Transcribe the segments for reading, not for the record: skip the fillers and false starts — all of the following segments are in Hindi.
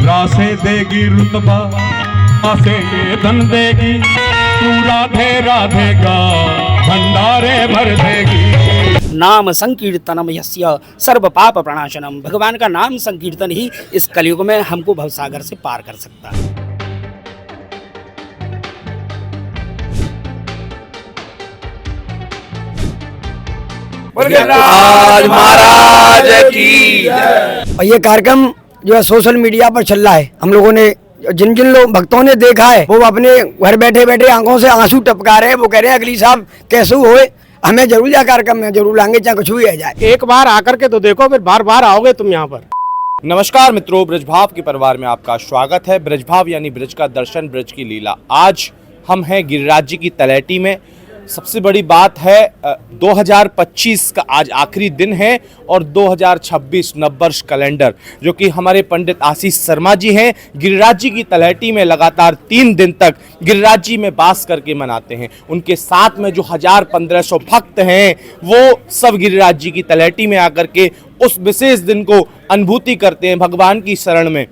रासे देगी रुतबा, आसे ये धन देगी, तू राधे राधे का भंडारे भर देगी। नाम संकीर्तनम यस्य सर्व पाप प्रणाशनम। भगवान का नाम संकीर्तन ही इस कलयुग में हमको भवसागर से पार कर सकता है। आज महाराज की। और ये कार्यक्रम जो है सोशल मीडिया पर चल रहा है, हम लोगों ने जिन जिन लोग भक्तों ने देखा है वो अपने घर बैठे बैठे आंखों से आंसू टपका रहे हैं। वो कह रहे हैं अगली साहब कैसे होए, हमें जरूर यह कार्यक्रम में जरूर लाएंगे, चाहे कुछ भी आ जाए। एक बार आकर के तो देखो, फिर बार बार आओगे तुम यहाँ पर। नमस्कार मित्रों, ब्रजभाव के परिवार में आपका स्वागत है। ब्रजभाव यानी ब्रज का दर्शन, ब्रज की लीला। आज हम हैं गिरिराज जी की तलहटी में। सबसे बड़ी बात है 2025 का आज आखिरी दिन है और 2026 नववर्ष कैलेंडर जो कि हमारे पंडित आशीष शर्मा जी हैं गिरिराज जी की तलहटी में लगातार 3 दिन तक गिरिराज जी में वास करके मनाते हैं। उनके साथ में जो 1000-1500 भक्त हैं वो सब गिरिराज जी की तलहटी में आकर के उस विशेष दिन को अनुभूति करते हैं भगवान की शरण में।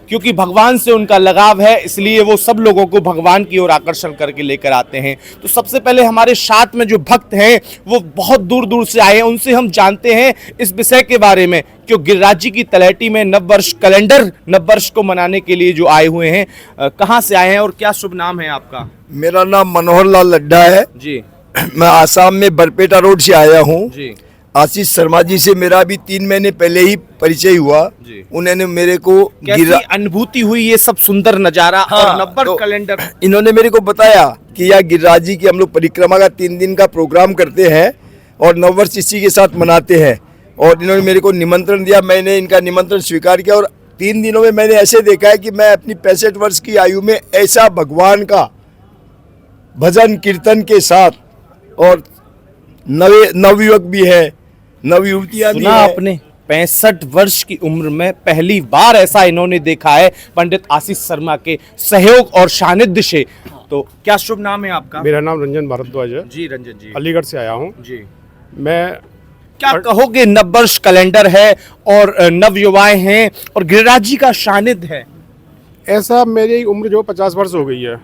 क्योंकि भगवान से उनका लगाव है, इसलिए वो सब लोगों को भगवान की ओर आकर्षण करके लेकर आते हैं। तो सबसे पहले हमारे साथ में जो भक्त हैं वो बहुत दूर दूर से आए हैं, उनसे हम जानते हैं इस विषय के बारे में। क्यों गिरिराज जी की तलहटी में नववर्ष कैलेंडर नववर्ष को मनाने के लिए जो आए हुए हैं, कहाँ से आए हैं और क्या शुभ नाम है आपका? मेरा नाम मनोहर लाल लड्डा है जी। मैं आसाम में बरपेटा रोड से आया हूँ जी। आशीष शर्मा जी से मेरा अभी 3 महीने पहले ही परिचय हुआ जी। उन्होंने मेरे को कैसी अनुभूति हुई ये सब सुंदर नजारा और नववर्ष तो कैलेंडर? इन्होंने मेरे को बताया कि यह गिरिराज जी की हम लोग परिक्रमा का 3 दिन का प्रोग्राम करते हैं और नववर्ष इसी के साथ मनाते हैं। और इन्होंने मेरे को निमंत्रण दिया, मैंने इनका निमंत्रण स्वीकार किया और 3 दिनों में मैंने ऐसे देखा है कि मैं अपनी 65 वर्ष की आयु में ऐसा भगवान का भजन कीर्तन के साथ, और नवयुवक भी है, नवयुवतियां भी सुना है। आपने 65 वर्ष की उम्र में पहली बार ऐसा इन्होंने देखा है पंडित आशीष शर्मा के सहयोग और सानिध्य से। तो क्या शुभ नाम है आपका? मेरा नाम रंजन भारद्वाज है। जी रंजन जी। अलीगढ़ से आया हूँ जी। मैं। क्या कहोगे, नववर्ष कैलेंडर है और नवयुवाएं हैं और गिरिराज जी का सानिध्य है। ऐसा मेरी उम्र जो 50 वर्ष हो गई है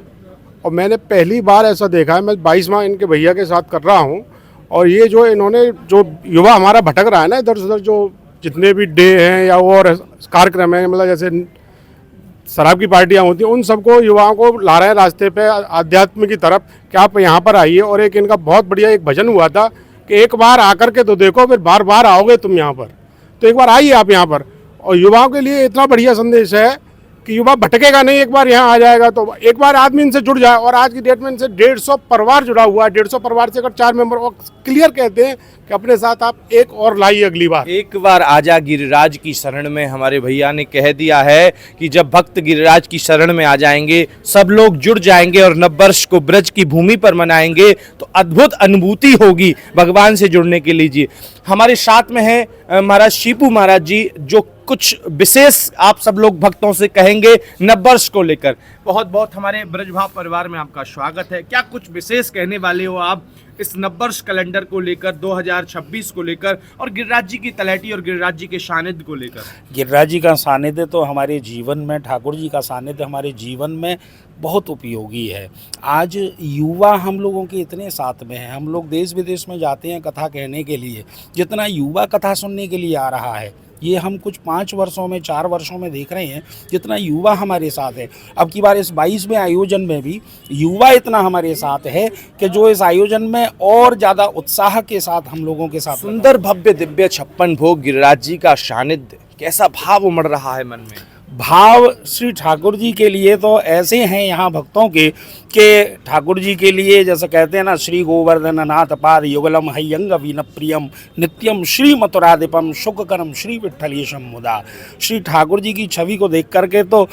और मैंने पहली बार ऐसा देखा है। मैं 22 माह इनके भैया के साथ कर रहा हूँ और ये जो इन्होंने जो युवा हमारा भटक रहा है ना इधर उधर, जो जितने भी डे हैं या और कार्यक्रम है, मतलब जैसे शराब की पार्टियां होती हैं, उन सबको युवाओं को ला रहे हैं रास्ते पे आध्यात्म की तरफ कि आप यहाँ पर आइए। और एक इनका बहुत बढ़िया एक भजन हुआ था कि एक बार आकर के तो देखो, फिर बार बार आओगे तुम यहाँ पर। तो एक बार आइए आप यहाँ पर। और युवाओं के लिए इतना बढ़िया संदेश है कि युवा भटकेगा नहीं, एक बार यहाँ आ जाएगा तो एक बार आदमी इनसे जुड़ जाए। और आज की डेट में इनसे 150 परिवार जुड़ा हुआ है। 150 परिवार से अगर 4 मेंबर और क्लियर कहते हैं कि अपने साथ आप एक और लाइए अगली बार। एक बार आजा गिरिराज की शरण में, हमारे भैया ने कह दिया है कि जब भक्त गिरिराज की शरण में आ जाएंगे सब लोग जुड़ जाएंगे और नववर्ष को ब्रज की भूमि पर मनाएंगे तो अद्भुत अनुभूति होगी भगवान से जुड़ने के लिए। जी हमारे साथ में है महाराज शीपू महाराज जी, जो कुछ विशेष आप सब लोग भक्तों से कहेंगे नववर्ष को लेकर। बहुत बहुत हमारे ब्रजभाव परिवार में आपका स्वागत है। क्या कुछ विशेष कहने वाले हो आप इस नववर्ष कैलेंडर को लेकर, 2026 को लेकर और गिरिराज जी की तलहटी और गिरिराज जी के सानिध्य को लेकर? गिरिराज जी का सानिध्य तो हमारे जीवन में, ठाकुर जी का सानिध्य हमारे जीवन में बहुत उपयोगी है। आज युवा हम लोगों के इतने साथ में हैं, हम लोग देश विदेश में जाते हैं कथा कहने के लिए, जितना युवा कथा सुनने के लिए आ रहा है ये हम कुछ 5 वर्षों में 4 वर्षों में देख रहे हैं जितना युवा हमारे साथ है। अब की बार इस 22वें आयोजन में भी युवा इतना हमारे साथ है कि जो इस आयोजन में और ज़्यादा उत्साह के साथ हम लोगों के साथ। सुंदर भव्य दिव्य 56 भोग गिरिराज जी का सानिध्य, कैसा भाव उमड़ रहा है मन में? भाव श्री ठाकुर जी के लिए तो ऐसे हैं यहाँ भक्तों के कि ठाकुर जी के लिए जैसे कहते हैं ना, श्री गोवर्धन नाथ पाद युगलम हयंग वीन प्रियम नित्यम श्री मथुराधिपम शुककरम श्री विठ्ठलेशम मुदा। श्री ठाकुर जी की छवि को देख करके तो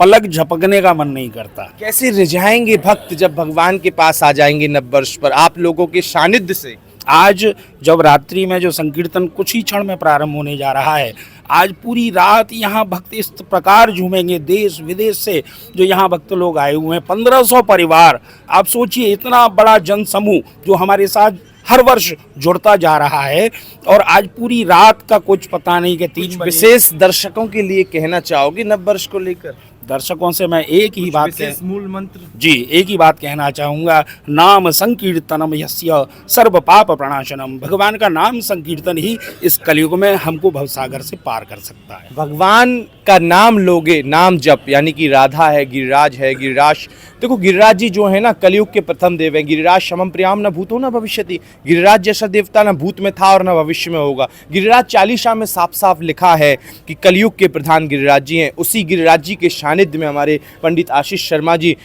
पलक झपकने का मन नहीं करता। कैसे रिझाएंगे भक्त जब भगवान के पास आ जाएंगे नववर्ष पर आप लोगों के सानिध्य से? आज जब रात्रि में जो संकीर्तन कुछ ही क्षण में प्रारंभ होने जा रहा है, आज पूरी रात यहाँ भक्त इस प्रकार झूमेंगे। देश विदेश से जो यहाँ भक्त लोग आए हुए हैं, 1500 परिवार। आप सोचिए इतना बड़ा जन समूह जो हमारे साथ हर वर्ष जुड़ता जा रहा है। और आज पूरी रात का कुछ पता नहीं कि 3 बजे विशेष दर्शकों के लिए कहना चाहोगे नववर्ष को लेकर? दर्शकों से मैं एक ही बात विशेष मूल मंत्र जी एक ही बात कहना चाहूँगा, नाम संकीर्तनम यस्य सर्व पाप प्रणाशनम। भगवान का नाम संकीर्तन ही इस कलयुग में हमको भवसागर से पार कर सकता है। भगवान का नाम लोगे, नाम जप, यानी कि राधा है, गिरिराज है, गिरिराज। देखो गिरिराज जी जो है ना कलयुग के प्रथम देव हैं। गिरिराज शमम प्रियाम न भूतो न भविष्यति। गिरिराज जैसा देवता न भूत में था और न भविष्य में होगा। गिरिराज चालीसा में साफ साफ लिखा है कि कलयुग के प्रधान गिरिराज जी हैं। उसी गिरिराज जी के सानिध्य में हमारे पंडित आशीष शर्मा जी,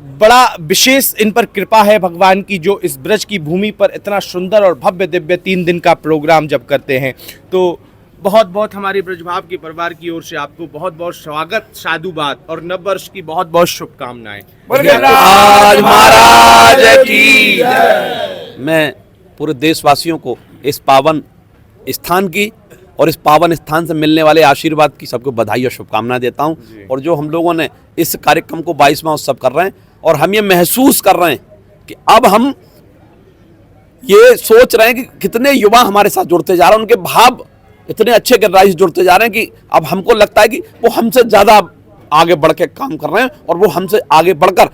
बड़ा विशेष इन पर कृपा है भगवान की, जो इस ब्रज की भूमि पर इतना सुंदर और भव्य दिव्य 3 दिन का प्रोग्राम जब करते हैं। तो बहुत बहुत हमारे ब्रजभाव के परिवार की ओर से आपको बहुत बहुत स्वागत, साधुवाद और नववर्ष की बहुत बहुत शुभकामनाएं। गिरिराज महाराज की मैं पूरे देशवासियों को इस पावन स्थान की और इस पावन स्थान से मिलने वाले आशीर्वाद की सबको बधाई और शुभकामनाएं देता हूं। और जो हम लोगों ने इस कार्यक्रम को 22वां उत्सव कर रहे हैं और हम ये महसूस कर रहे हैं कि अब हम ये सोच रहे हैं कि कितने युवा हमारे साथ जुड़ते जा रहे हैं, उनके भाव इतने अच्छे गिरिराज जुड़ते जा रहे हैं कि अब हमको लगता है कि वो हमसे ज़्यादा आगे बढ़ के काम कर रहे हैं और वो हमसे आगे बढ़कर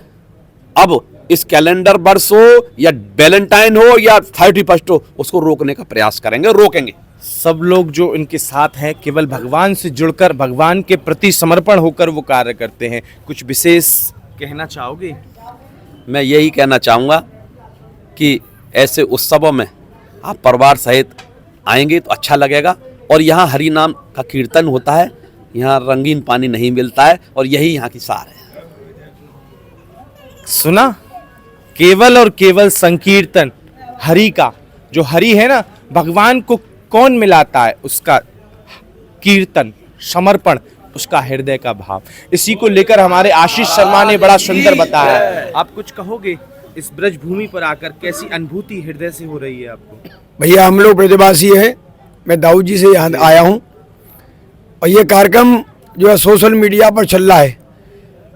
अब इस कैलेंडर वर्ष हो या वैलेंटाइन हो या 31 हो, उसको रोकने का प्रयास करेंगे, रोकेंगे। सब लोग जो इनके साथ हैं केवल भगवान से जुड़कर, भगवान के प्रति समर्पण होकर वो कार्य करते हैं। कुछ विशेष कहना चाहोगे? मैं यही कहना चाहूँगा कि ऐसे उत्सवों में आप परिवार सहित आएंगे तो अच्छा लगेगा। और यहाँ हरि नाम का कीर्तन होता है, यहाँ रंगीन पानी नहीं मिलता है और यही यहाँ की सार है। सुना, केवल और केवल संकीर्तन हरि का, जो हरि है ना, भगवान को कौन मिलाता है? उसका कीर्तन, समर्पण, उसका हृदय का भाव। इसी को लेकर हमारे आशीष शर्मा ने बड़ा सुंदर बताया। आप कुछ कहोगे इस ब्रज भूमि पर आकर? कैसी अनुभूति हृदय से हो रही है आपको? भैया हम लोग ब्रजवासी हैं, मैं दाऊद जी से यहाँ आया हूँ और ये कार्यक्रम जो है सोशल मीडिया पर चल रहा है।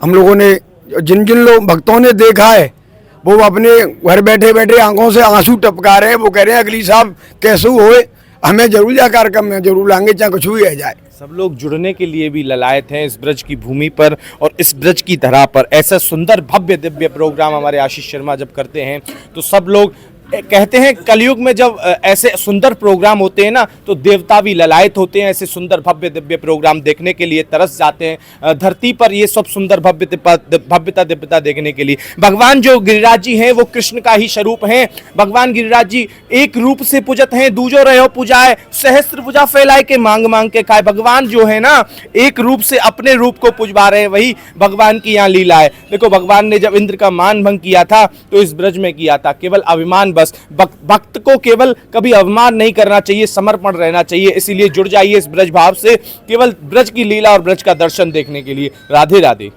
हम लोगों ने जिन जिन लोग भक्तों ने देखा है वो अपने घर बैठे बैठे आंखों से आंसू टपका रहे हैं। वो कह रहे हैं अगली साहब कैसे होए, हमें जरूर यह कार्यक्रम में जरूर लाएंगे, चाहे कुछ भी रह जाए। सब लोग जुड़ने के लिए भी ललायत हैं इस ब्रज की भूमि पर और इस ब्रज की धरा पर। ऐसा सुंदर भव्य दिव्य प्रोग्राम हमारे आशीष शर्मा जब करते हैं तो सब लोग कहते हैं कलयुग में जब ऐसे सुंदर प्रोग्राम होते हैं ना तो देवता भी ललायत होते हैं। ऐसे सुंदर भव्य दिव्य प्रोग्राम देखने के लिए तरस जाते हैं धरती पर, ये सब सुंदर भव्यता दिव्यता देखने के लिए। भगवान जो गिरिराज जी हैं वो कृष्ण का ही स्वरूप हैं। भगवान गिरिराज जी एक रूप से पूजत हैं, दूजो रहो पूजाए, सहस्त्र पूजा फैलाए के मांग मांग के खाए। भगवान जो है ना एक रूप से अपने रूप को पुजवा रहे हैं, वही भगवान की यहाँ लीला है। देखो भगवान ने जब इंद्र का मान भंग किया था तो इस ब्रज में किया था। केवल अभिमान, बस भक्त को केवल कभी अवमान नहीं करना चाहिए, समर्पण रहना चाहिए। इसीलिए जुड़ जाइए इस ब्रज भाव से, केवल ब्रज की लीला और ब्रज का दर्शन देखने के लिए। राधे राधे।